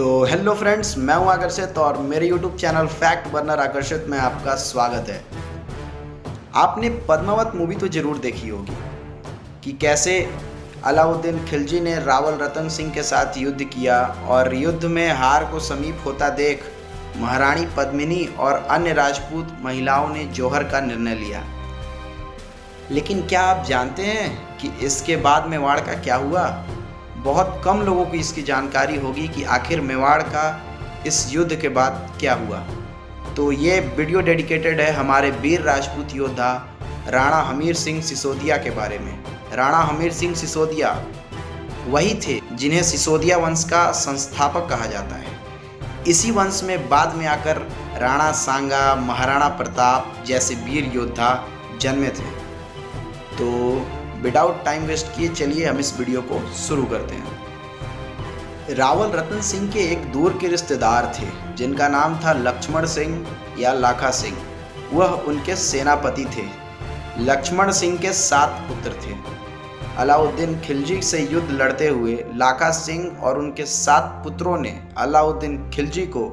तो hello friends, मैं हूं आकर्षित और मेरे यूट्यूब चैनल फैक्ट बर्नर आकर्षित में आपका स्वागत है। आपने पद्मावत मूवी तो जरूर देखी होगी कि कैसे अलाउद्दीन खिलजी ने रावल रतन सिंह के साथ युद्ध किया और युद्ध में हार को समीप होता देख महारानी पद्मिनी और अन्य राजपूत महिलाओं ने जौहर का निर्णय लिया। लेकिन क्या आप जानते हैं कि इसके बाद मेवाड़ का क्या हुआ? बहुत कम लोगों को इसकी जानकारी होगी कि आखिर मेवाड़ का इस युद्ध के बाद क्या हुआ। तो ये वीडियो डेडिकेटेड है हमारे वीर राजपूत योद्धा राणा हमीर सिंह सिसोदिया के बारे में। राणा हमीर सिंह सिसोदिया वही थे जिन्हें सिसोदिया वंश का संस्थापक कहा जाता है। इसी वंश में बाद में आकर राणा सांगा, महाराणा प्रताप जैसे वीर योद्धा जन्मे थे। तो विदाउट टाइम वेस्ट किए चलिए हम इस वीडियो को शुरू करते हैं। रावल रतन सिंह के एक दूर के रिश्तेदार थे जिनका नाम था लक्ष्मण सिंह या लाखा सिंह। वह उनके सेनापति थे। लक्ष्मण सिंह के 7 पुत्र थे। अलाउद्दीन खिलजी से युद्ध लड़ते हुए लाखा सिंह और उनके 7 पुत्रों ने अलाउद्दीन खिलजी को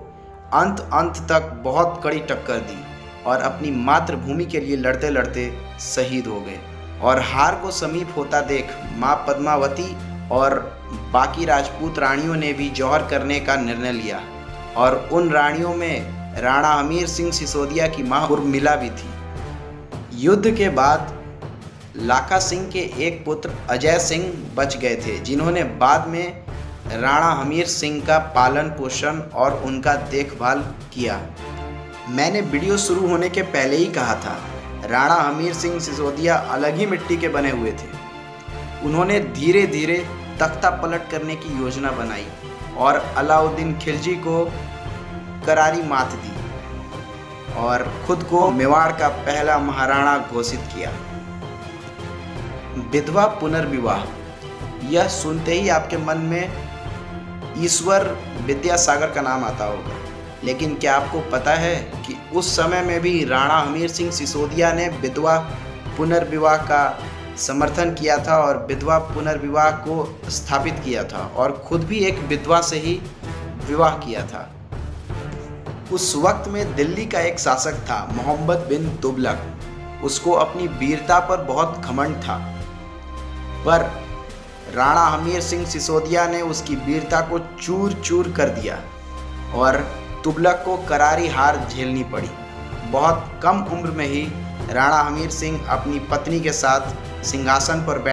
अंत तक बहुत कड़ी टक्कर दी और अपनी मातृभूमि के लिए लड़ते लड़ते शहीद हो गए। और हार को समीप होता देख माँ पद्मावती और बाकी राजपूत रानियों ने भी जौहर करने का निर्णय लिया और उन रानियों में राणा हमीर सिंह सिसोदिया की माँ उर्मिला भी थी। युद्ध के बाद लाखा सिंह के एक पुत्र अजय सिंह बच गए थे जिन्होंने बाद में राणा हमीर सिंह का पालन पोषण और उनका देखभाल किया। मैंने वीडियो शुरू होने के पहले ही कहा था, राणा हमीर सिंह सिसोदिया अलग ही मिट्टी के बने हुए थे। उन्होंने धीरे धीरे तख्ता पलट करने की योजना बनाई और अलाउद्दीन खिलजी को करारी मात दी और खुद को मेवाड़ का पहला महाराणा घोषित किया। विधवा पुनर्विवाह, यह सुनते ही आपके मन में ईश्वर विद्यासागर का नाम आता होगा। लेकिन क्या आपको पता है कि उस समय में भी राणा हमीर सिंह सिसोदिया ने विधवा पुनर्विवाह का समर्थन किया था और विधवा पुनर्विवाह को स्थापित किया था और खुद भी एक विधवा से ही विवाह किया था। उस वक्त में दिल्ली का एक शासक था मोहम्मद बिन तुगलक। उसको अपनी वीरता पर बहुत घमंड था, पर राणा हमीर सिंह सिसोदिया ने उसकी वीरता को चूर चूर कर दिया और तुगलक को करारी हार झेलनी पड़ी। बहुत कम उम्र में ही राणा हमीर सिंह अपनी पत्नी के साथ सिंहासन पर